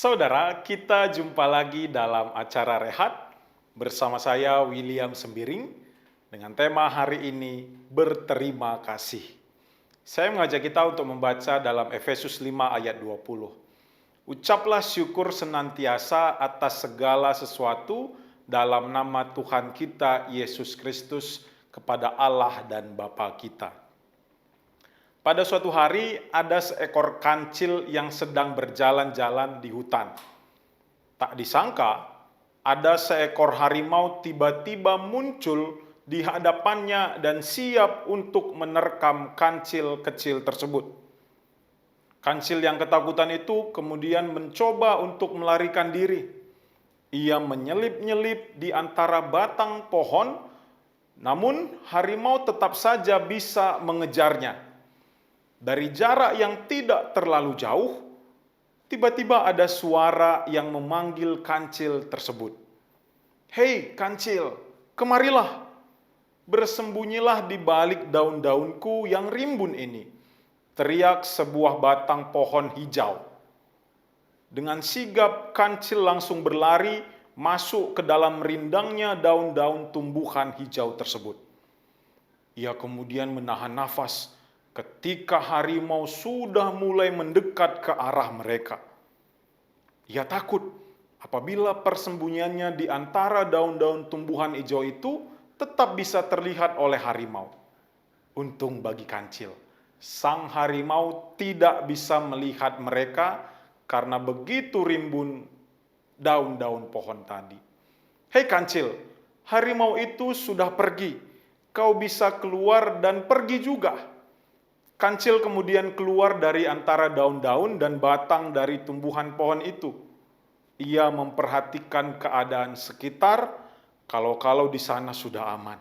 Saudara, kita jumpa lagi dalam acara Rehat bersama saya William Sembiring dengan tema hari ini berterima kasih. Saya mengajak kita untuk membaca dalam Efesus 5 ayat 20. Ucaplah syukur senantiasa atas segala sesuatu dalam nama Tuhan kita Yesus Kristus kepada Allah dan Bapa kita. Pada suatu hari ada seekor kancil yang sedang berjalan-jalan di hutan. Tak disangka, ada seekor harimau tiba-tiba muncul di hadapannya dan siap untuk menerkam kancil kecil tersebut. Kancil yang ketakutan itu kemudian mencoba untuk melarikan diri. Ia menyelip-nyelip di antara batang pohon, namun harimau tetap saja bisa mengejarnya. Dari jarak yang tidak terlalu jauh, tiba-tiba ada suara yang memanggil kancil tersebut. "Hei kancil, kemarilah, bersembunyilah di balik daun-daunku yang rimbun ini," teriak sebuah batang pohon hijau. Dengan sigap kancil langsung berlari masuk ke dalam rindangnya daun-daun tumbuhan hijau tersebut. Ia kemudian menahan nafas ketika harimau sudah mulai mendekat ke arah mereka. Ia takut apabila persembunyiannya di antara daun-daun tumbuhan hijau itu tetap bisa terlihat oleh harimau. Untung bagi kancil, sang harimau tidak bisa melihat mereka karena begitu rimbun daun-daun pohon tadi. "Hei kancil, harimau itu sudah pergi. Kau bisa keluar dan pergi juga." Kancil kemudian keluar dari antara daun-daun dan batang dari tumbuhan pohon itu. Ia memperhatikan keadaan sekitar, kalau-kalau di sana sudah aman.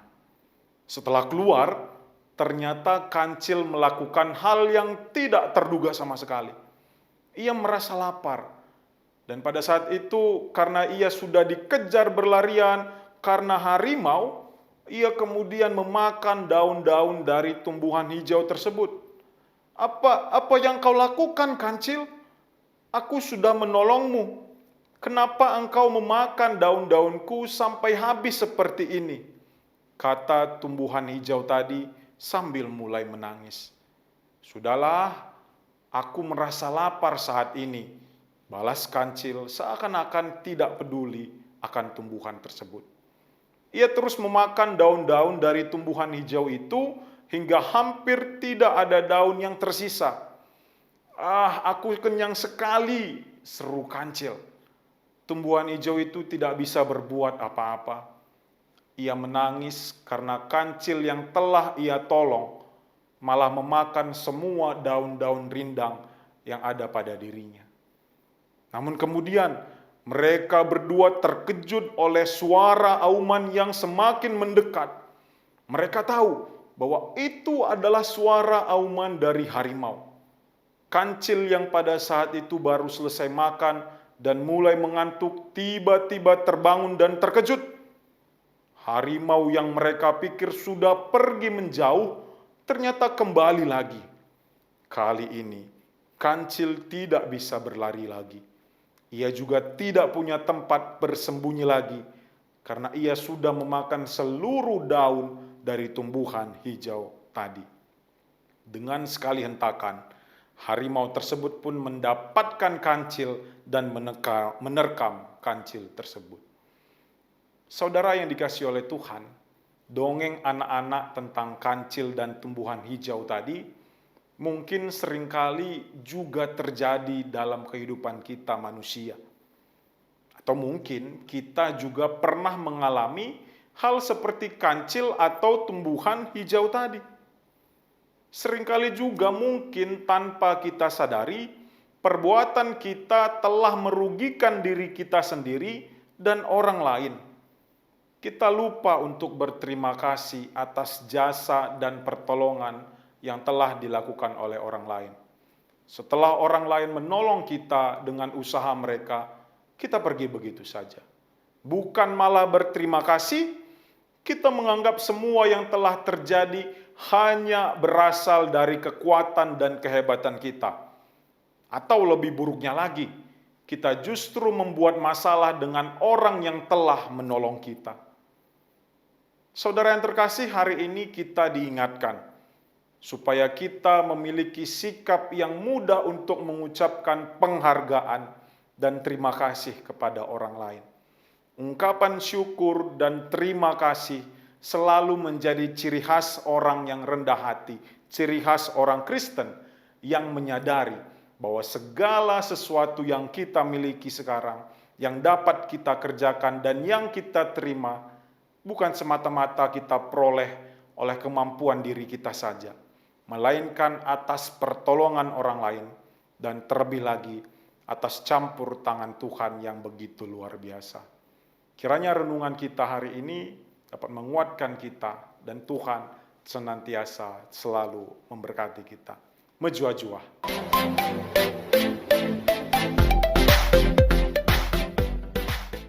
Setelah keluar, ternyata kancil melakukan hal yang tidak terduga sama sekali. Ia merasa lapar, dan pada saat itu karena ia sudah dikejar berlarian karena harimau, ia kemudian memakan daun-daun dari tumbuhan hijau tersebut. Apa yang kau lakukan, kancil? Aku sudah menolongmu. Kenapa engkau memakan daun-daunku sampai habis seperti ini?" kata tumbuhan hijau tadi sambil mulai menangis. "Sudahlah, aku merasa lapar saat ini," balas kancil seakan-akan tidak peduli akan tumbuhan tersebut. Ia terus memakan daun-daun dari tumbuhan hijau itu hingga hampir tidak ada daun yang tersisa. Aku kenyang sekali," seru kancil. Tumbuhan hijau itu tidak bisa berbuat apa-apa. Ia menangis karena kancil yang telah ia tolong malah memakan semua daun-daun rindang yang ada pada dirinya. Namun kemudian mereka berdua terkejut oleh suara auman yang semakin mendekat. Mereka tahu bahwa itu adalah suara auman dari harimau. Kancil yang pada saat itu baru selesai makan dan mulai mengantuk tiba-tiba terbangun dan terkejut. Harimau yang mereka pikir sudah pergi menjauh ternyata kembali lagi. Kali ini kancil tidak bisa berlari lagi. Ia juga tidak punya tempat bersembunyi lagi karena ia sudah memakan seluruh daun dari tumbuhan hijau tadi. Dengan sekali hentakan, harimau tersebut pun mendapatkan kancil dan menerkam kancil tersebut. Saudara yang dikasihi oleh Tuhan, dongeng anak-anak tentang kancil dan tumbuhan hijau tadi mungkin seringkali juga terjadi dalam kehidupan kita manusia. Atau mungkin kita juga pernah mengalami hal seperti kancil atau tumbuhan hijau tadi. Seringkali juga mungkin tanpa kita sadari, perbuatan kita telah merugikan diri kita sendiri dan orang lain. Kita lupa untuk berterima kasih atas jasa dan pertolongan yang telah dilakukan oleh orang lain. Setelah orang lain menolong kita dengan usaha mereka, kita pergi begitu saja. Bukan malah berterima kasih, kita menganggap semua yang telah terjadi hanya berasal dari kekuatan dan kehebatan kita. Atau lebih buruknya lagi, kita justru membuat masalah dengan orang yang telah menolong kita. Saudara yang terkasih, hari ini kita diingatkan supaya kita memiliki sikap yang mudah untuk mengucapkan penghargaan dan terima kasih kepada orang lain. Ungkapan syukur dan terima kasih selalu menjadi ciri khas orang yang rendah hati, ciri khas orang Kristen yang menyadari bahwa segala sesuatu yang kita miliki sekarang, yang dapat kita kerjakan dan yang kita terima, bukan semata-mata kita peroleh oleh kemampuan diri kita saja, melainkan atas pertolongan orang lain, dan terlebih lagi atas campur tangan Tuhan yang begitu luar biasa. Kiranya renungan kita hari ini dapat menguatkan kita, dan Tuhan senantiasa selalu memberkati kita. Mejua-jua.